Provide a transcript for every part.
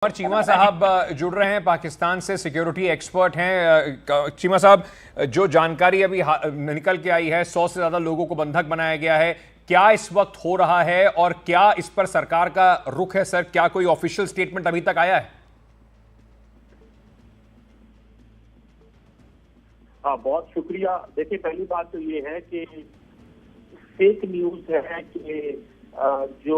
और चीमा साहब जुड़ रहे हैं पाकिस्तान से, सिक्योरिटी एक्सपर्ट हैं। चीमा साहब, जो जानकारी अभी निकल के आई है, 100 से ज्यादा लोगों को बंधक बनाया गया है, क्या इस वक्त हो रहा है और क्या इस पर सरकार का रुख है? सर, क्या कोई ऑफिशियल स्टेटमेंट अभी तक आया है? हाँ, बहुत शुक्रिया। देखिए, पहली बात तो ये है कि फेक न्यूज है कि जो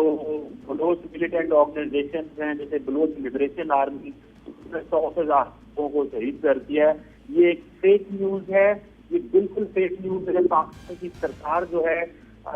बलोच मिलिटेंट ऑर्गेनाइजेशन हैं, जैसे बलोच लिबरेशन आर्मी, उसने 100 से ज्यादा लोगों को शहीद कर दिया है। ये एक फेक न्यूज है, ये बिल्कुल फेक न्यूज है। पाकिस्तान की सरकार जो है,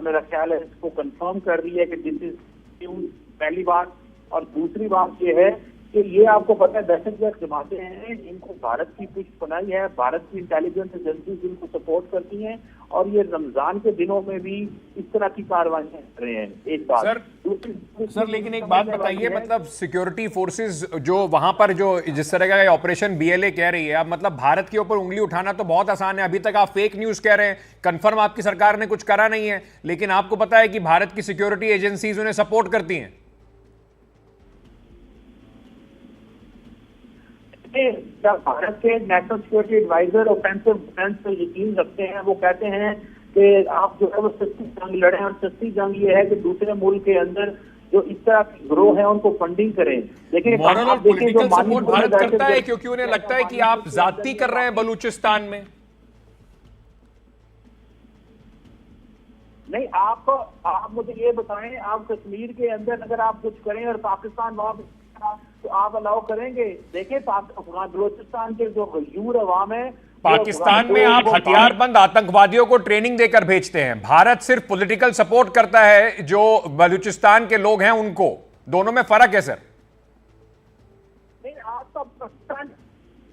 मेरा ख्याल है, इसको कंफर्म कर रही है कि दिस इज न्यूज, पहली बात। और दूसरी बात ये है कि ये आपको पता है, दहशतगर्द जमातें हैं, इनको भारत की पुष्पनाई है, भारत की इंटेलिजेंस एजेंसीज इनको सपोर्ट करती हैं और ये रमजान के दिनों में भी इस तरह की कार्रवाइयां कर रहे हैं। एक बात सर, लेकिन एक बात बताइए, मतलब सिक्योरिटी फोर्सेस जो वहां पर जो जिस तरह का ऑपरेशन बीएलए कह रही है, अब मतलब भारत के ऊपर उंगली उठाना तो बहुत आसान है। अभी तक आप फेक न्यूज कह रहे हैं, कंफर्म आपकी सरकार ने कुछ करा नहीं है, लेकिन आपको पता है कि भारत की सिक्योरिटी एजेंसीज उन्हें सपोर्ट करती हैं। भारत के national security adviser offensive defence पे यकीन रखते हैं। वो कहते हैं कि आप जो है वो सस्ती जंग लड़ें, और सस्ती जंग ये है कि दूसरे मुल्क के अंदर जो इस तरह के ग्रोह है उनको फंडिंग करें। लेकिन मॉरल और पॉलिटिकल सपोर्ट भारत करता है, क्योंकि उन्हें लगता है कि आप ज्यादती कर रहे हैं बलूचिस्तान में। नहीं, आप मुझे ये बताएं, आप कश्मीर के अंदर अगर आप कुछ करें और पाकिस्तान वहां तो आप अलाउ करेंगे? देखिए, बलूचिस्तान के जो गयूर अवाम है, पाकिस्तान में आप हथियारबंद आतंकवादियों को ट्रेनिंग देकर भेजते हैं, भारत सिर्फ पॉलिटिकल सपोर्ट करता है जो बलूचिस्तान के लोग हैं उनको। दोनों में फर्क है सर। नहीं, आपका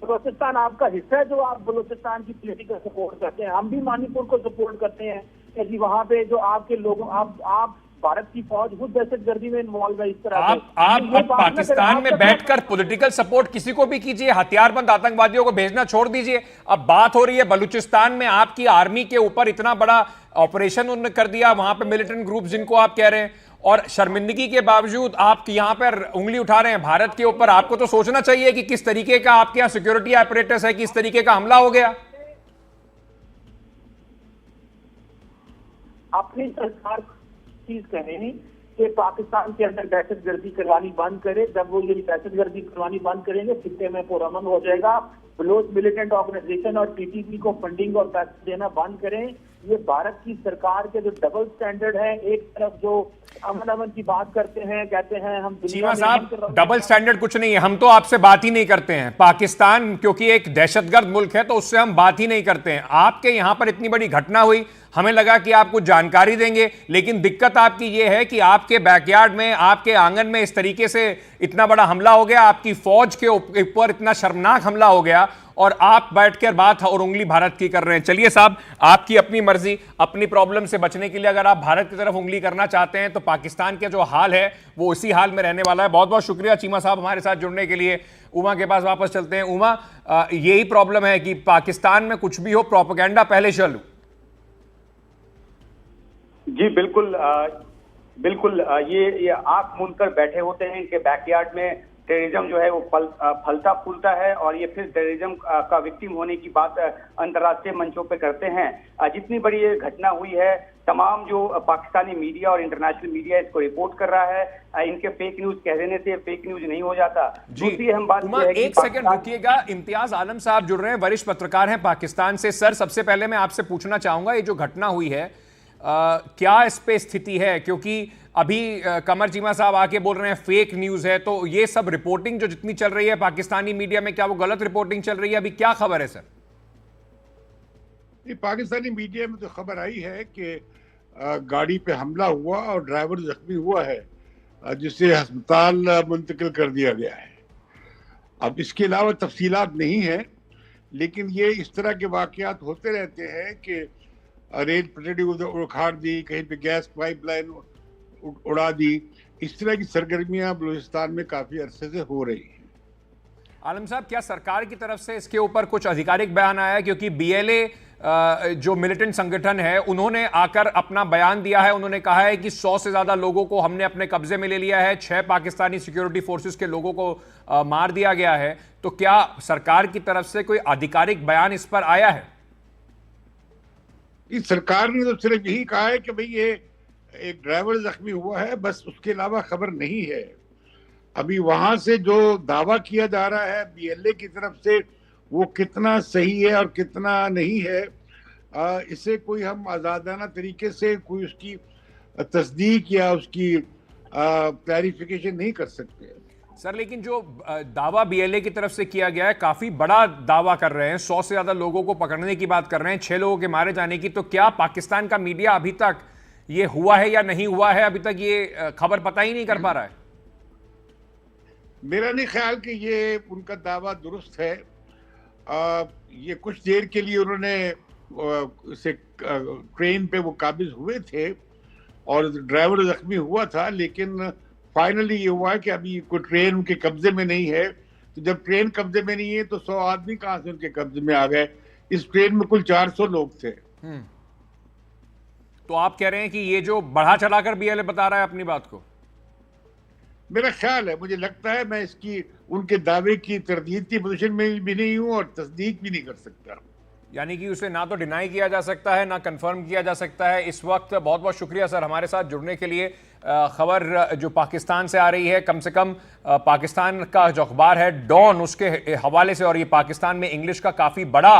बलूचिस्तान आपका हिस्सा है, जो आप बलूचिस्तान की पॉलिटिकल सपोर्ट करते हैं। हम भी मणिपुर को सपोर्ट करते हैं कि जी वहां पे जो आपके लोग, आप भारत की फौज खुद दहशतगर्दी में इन्वॉल्व है। इस तरह आप पाकिस्तान में बैठकर पॉलिटिकल सपोर्ट किसी को भी कीजिए, हथियारबंद आतंकवादियों को भेजना छोड़ दीजिए। अब बात हो रही है बलूचिस्तान में आपकी आर्मी के ऊपर इतना बड़ा ऑपरेशन उन्होंने कर दिया, वहां पे मिलिटेंट ग्रुप जिनको आप कह रहे हैं, और शर्मिंदगी के बावजूद आप यहां पर उंगली उठा रहे हैं भारत के ऊपर। आपको तो सोचना चाहिए कि किस तरीके का आपके यहां सिक्योरिटी apparatus है कि इस तरीके का हमला हो गया। अपनी सरकार चीज कहें कि पाकिस्तान के अंदर दहशतगर्दी करवानी बंद करे। जब वो ये दहशतगर्दी करवानी बंद करेंगे, खित्ते में पुरअमन हो जाएगा। बलोच मिलिटेंट ऑर्गेनाइजेशन और टीटीपी को फंडिंग और पैसे देना बंद करें। ये भारत की सरकार के जो डबल स्टैंडर्ड है, एक तरफ जो अमन की बात करते हैं, कहते हैं हम चीमा साहब, डबल स्टैंडर्ड कुछ नहीं है। हम तो आपसे बात ही नहीं करते हैं। पाकिस्तान क्योंकि एक दहशतगर्द मुल्क है तो उससे हम बात ही नहीं करते हैं। आपके यहां पर इतनी बड़ी घटना हुई, हमें लगा कि आप कुछ जानकारी देंगे, लेकिन दिक्कत आपकी ये है कि आपके बैकयार्ड में, आपके आंगन में इस तरीके से इतना बड़ा हमला हो गया, आपकी फौज के ऊपर इतना शर्मनाक हमला हो गया, और आप बैठकर बात और उंगली भारत की कर रहे हैं। चलिए साहब, आपकी अपनी मर्जी, अपनी प्रॉब्लम से बचने के लिए अगर आप भारत की तरफ उंगली करना चाहते हैं तो पाकिस्तान के जो हाल है वो उसी हाल में रहने वाला है। बहुत बहुत शुक्रिया चीमा साहब हमारे साथ जुड़ने के लिए। उमा के पास वापस चलते हैं। उमा, यही प्रॉब्लम है कि पाकिस्तान में कुछ भी हो, प्रोपेगेंडा पहले चलू। जी बिल्कुल, बिल्कुल। ये आंख मूंद कर बैठे होते हैं। इनके बैकयार्ड में टेररिज्म जो है वो फलता फूलता है, और ये फिर टेररिज्म का विक्टिम होने की बात अंतर्राष्ट्रीय मंचों पे करते हैं। जितनी बड़ी ये घटना हुई है, तमाम जो पाकिस्तानी मीडिया और इंटरनेशनल मीडिया इसको रिपोर्ट कर रहा है। इनके फेक न्यूज कह देने से फेक न्यूज नहीं हो जाता। दूसरी हम बात है कि एक सेकंड रुकिएगा, इम्तियाज आलम साहब जुड़ रहे हैं, वरिष्ठ पत्रकार हैं पाकिस्तान से। सर, सबसे पहले मैं आपसे पूछना चाहूंगा, ये जो घटना हुई है, क्या इस पे स्थिति है? क्योंकि अभी कमर चीमा साहब आके बोल रहे हैं फेक न्यूज है, तो ये सब रिपोर्टिंग जो जितनी चल रही है पाकिस्तानी मीडिया में, क्या वो गलत रिपोर्टिंग चल रही है? अभी क्या खबर है सर? पाकिस्तानी मीडिया में तो खबर आई है कि गाड़ी पे हमला हुआ और ड्राइवर जख्मी हुआ है, जिसे अस्पताल मुंतकिल कर दिया गया है। अब इसके अलावा तफसीलात नहीं है, लेकिन ये इस तरह के वाकयात होते रहते हैं कि रेल पटड़ी उखाड़ दी, कहीं पे गैस पाइपलाइन उड़ा दी। इस तरह की सरगर्मियां बलूचिस्तान में काफी अरसे से हो रही हैं। आलम साहब, क्या सरकार की तरफ से इसके ऊपर कुछ आधिकारिक बयान आया है? क्योंकि बीएलए जो मिलिटेंट संगठन है उन्होंने आकर अपना बयान दिया है। उन्होंने कहा है कि 100 से ज्यादा लोगों को हमने अपने कब्जे में ले लिया है, 6 पाकिस्तानी सिक्योरिटी फोर्सेस के लोगों को मार दिया गया है। तो क्या सरकार की तरफ से कोई आधिकारिक बयान इस पर आया है? इस सरकार ने तो सिर्फ यही कहा है कि भाई ये एक ड्राइवर जख्मी हुआ है, बस उसके अलावा खबर नहीं है। अभी वहां से जो दावा किया जा रहा है बीएलए की तरफ से, वो कितना सही है और कितना नहीं है, इसे कोई हम आजादाना तरीके से कोई उसकी तस्दीक या उसकी क्लैरिफिकेशन नहीं कर सकते। सर, लेकिन जो दावा बीएलए की तरफ से किया गया है, काफी बड़ा दावा कर रहे हैं, 100 से ज्यादा लोगों को पकड़ने की बात कर रहे हैं, 6 लोगों के मारे जाने की। तो क्या पाकिस्तान का मीडिया अभी तक ये हुआ है या नहीं हुआ है, अभी तक ये खबर पता ही नहीं कर पा रहा है? मेरा नहीं ख्याल कि ये उनका दावा दुरुस्त है। ये कुछ देर के लिए उन्होंने से ट्रेन पे वो काबिज हुए थे और ड्राइवर जख्मी हुआ था, लेकिन फाइनली ये हुआ है कि अभी कोई ट्रेन उनके कब्जे में नहीं है। तो जब ट्रेन कब्जे में नहीं है तो 100 आदमी कहां से उनके कब्जे में आ गए? इस ट्रेन में कुल 400 लोग थे। तो आप कह रहे हैं कि ये जो बढ़ा चढ़ाकर बीएलए बता रहा है अपनी बात को? मेरा ख्याल है, मुझे लगता है, मैं इसकी उनके दावे की तरदीद की पोजीशन में भी नहीं हूं और तस्दीक भी नहीं कर सकता। यानी कि उसे ना तो डिनाई किया जा सकता है, ना कंफर्म किया जा सकता है इस वक्त। बहुत बहुत शुक्रिया सर हमारे साथ जुड़ने के लिए। खबर जो पाकिस्तान से आ रही है, कम से कम पाकिस्तान का जो अखबार है डॉन, उसके हवाले से, और ये पाकिस्तान में इंग्लिश का काफ़ी बड़ा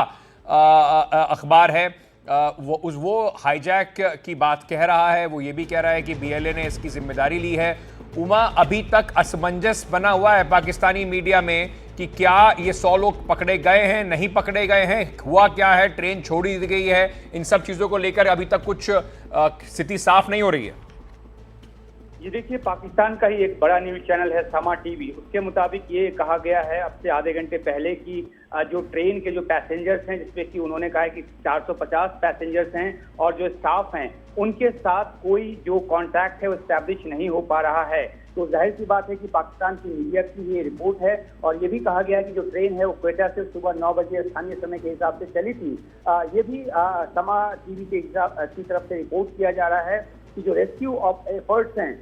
अखबार है, वो हाईजैक की बात कह रहा है। वो ये भी कह रहा है कि बीएलए ने इसकी जिम्मेदारी ली है। उमा, अभी तक असमंजस बना हुआ है पाकिस्तानी मीडिया में कि क्या ये 100 लोग पकड़े गए हैं, नहीं पकड़े गए हैं, हुआ क्या है, ट्रेन छोड़ी दी गई है, इन सब चीजों को लेकर अभी तक कुछ स्थिति साफ नहीं हो रही है। ये देखिए, पाकिस्तान का ही एक बड़ा न्यूज चैनल है समा टीवी, उसके मुताबिक ये कहा गया है अब से आधे घंटे पहले कि जो ट्रेन के जो पैसेंजर्स हैं, जिसमें कि उन्होंने कहा है कि 450 पैसेंजर्स हैं और जो स्टाफ हैं, उनके साथ कोई जो कॉन्टैक्ट है वो एस्टैब्लिश नहीं हो पा रहा है। तो जाहिर सी बात है कि पाकिस्तान की मीडिया की ये रिपोर्ट है और ये भी कहा गया है कि जो ट्रेन है वो क्वेटा से सुबह 9 बजे स्थानीय समय के हिसाब से चली थी। ये भी समा टीवी की तरफ से रिपोर्ट किया जा रहा है कि जो रेस्क्यू ऑफ एफर्ट्स हैं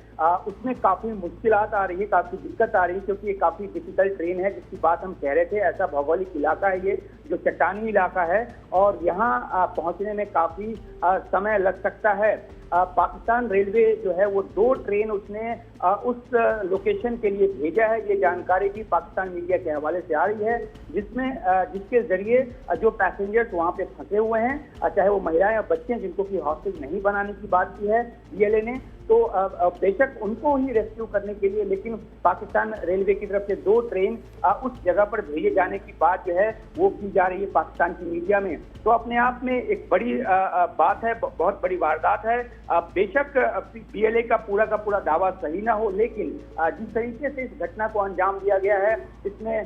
उसमें काफी मुश्किलात आ रही है, काफी दिक्कत आ रही है, क्योंकि ये काफी डिफिकल्ट ट्रेन है, जिसकी बात हम कह रहे थे। ऐसा भौगोलिक इलाका है ये, जो चट्टानी इलाका है, और यहाँ पहुंचने में काफी समय लग सकता है। पाकिस्तान रेलवे जो है वो 2 ट्रेन उसने उस लोकेशन के लिए भेजा है। ये जानकारी भी पाकिस्तान मीडिया के हवाले से आ रही है, जिसके जरिए जो पैसेंजर्स वहाँ पे फंसे हुए हैं, चाहे वो महिलाएं या बच्चे, जिनको कि हॉस्टेज नहीं बनाने की बात की है बीएलए ने, तो बेशक उनको ही रेस्क्यू करने के लिए, लेकिन पाकिस्तान रेलवे की तरफ से 2 ट्रेन उस जगह पर भेजे जाने की बात जो है वो की जा रही है पाकिस्तान की मीडिया में। तो अपने आप में एक बड़ी बात है, बहुत बड़ी वारदात है। बेशक बीएलए का पूरा दावा सही ना हो, लेकिन जिस तरीके से इस घटना को अंजाम दिया गया है, इसमें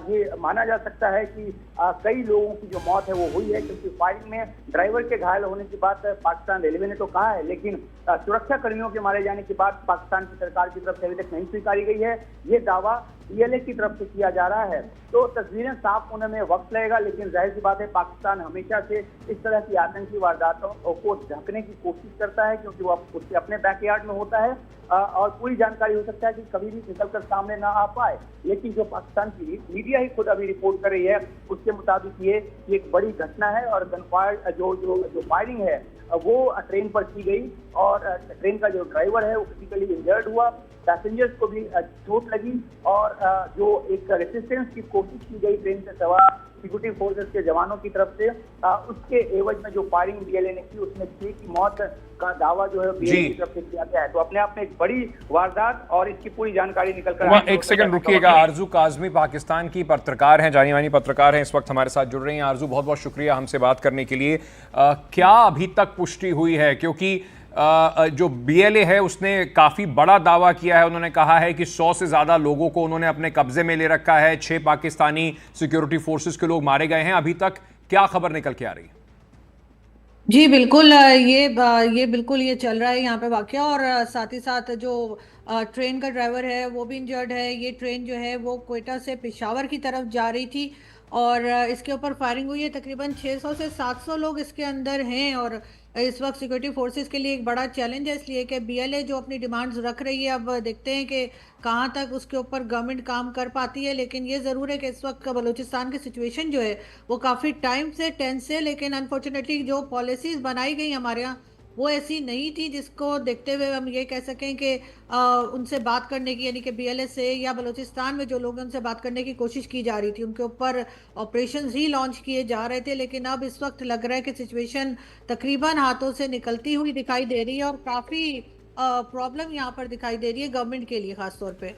ये माना जा सकता है कि कई लोगों की जो मौत है वो हुई है, क्योंकि फायरिंग में ड्राइवर के घायल होने की बात पाकिस्तान रेलवे ने तो कहा है, लेकिन सुरक्षा कर्मियों के मारे जाने की बात पाकिस्तान की सरकार की तरफ से अभी तक नहीं स्वीकारी गई है। ये दावा बीएलए की तरफ से किया जा रहा है। तो तस्वीरें साफ होने में वक्त लगेगा, लेकिन जाहिर सी बात है पाकिस्तान हमेशा से इस तरह की आतंकी वारदातों को ढकने की कोशिश करता है, क्योंकि वो उसके अपने बैकयार्ड में होता है और पूरी जानकारी हो सकता है कि कभी भी निकलकर सामने ना आ पाए। लेकिन जो पाकिस्तान की मीडिया ही खुद अभी रिपोर्ट कर रही है, उसके मुताबिक ये एक बड़ी घटना है और गनफायर जो फायरिंग है वो ट्रेन पर की गई और ट्रेन का जो ड्राइवर है वो फिजिकली इंजर्ड हुआ, पैसेंजर्स को भी चोट लगी और जो एक रेसिस्टेंस की कोशिश की गई ट्रेन से सवार सिक्योरिटी फोर्सेस के जवानों की तरफ से, उसके एवज में जो फायरिंग बीएलए ने की, उसमें 6 की मौत का दावा जो है बीएलए की तरफ से किया गया है। तो अपने आप में एक बड़ी वारदात और इसकी पूरी जानकारी निकल कर एक सेकंड रुकिएगा। आरजू काजमी पाकिस्तान की पत्रकार हैं, जानी मानी पत्रकार हैं, इस वक्त हमारे साथ जुड़ रही हैं। आरजू, बहुत बहुत शुक्रिया हमसे बात करने के लिए। क्या अभी तक पुष्टि हुई है, क्योंकि जो बीएलए है उसने काफी बड़ा दावा किया है, उन्होंने कहा है कि 100 से ज्यादा लोगों को उन्होंने अपने कब्जे में ले रखा है, 6 पाकिस्तानी सिक्योरिटी फोर्सेस के लोग मारे गए हैं। अभी तक क्या खबर निकल के आ रही है? जी बिल्कुल, ये बिल्कुल ये चल रहा है यहाँ पे वाकया, और साथ ही साथ जो ट्रेन का ड्राइवर है वो भी इंजर्ड है। ये ट्रेन जो है वो क्वेटा से पेशावर की तरफ जा रही थी और इसके ऊपर फायरिंग हुई है। तकरीबन 600 से 700 लोग इसके अंदर हैं और इस वक्त सिक्योरिटी फोर्सेस के लिए एक बड़ा चैलेंज है, इसलिए कि बीएलए जो अपनी डिमांड्स रख रही है, अब देखते हैं कि कहाँ तक उसके ऊपर गवर्नमेंट काम कर पाती है। लेकिन ये ज़रूर है कि इस वक्त का बलूचिस्तान की सिचुएशन जो है वो काफ़ी टाइम से टेंस है, लेकिन अनफॉर्चुनेटली जो पॉलिसीज़ बनाई गई हमारे यहाँ वो ऐसी नहीं थी जिसको देखते हुए हम ये कह सकें कि उनसे बात करने की, यानी कि बीएलए से या बलूचिस्तान में जो लोग हैं उनसे बात करने की कोशिश की जा रही थी, उनके ऊपर ऑपरेशंस ही लॉन्च किए जा रहे थे। लेकिन अब इस वक्त लग रहा है कि सिचुएशन तकरीबन हाथों से निकलती हुई दिखाई दे रही है और काफ़ी प्रॉब्लम यहाँ पर दिखाई दे रही है गवर्नमेंट के लिए ख़ास तौर पे।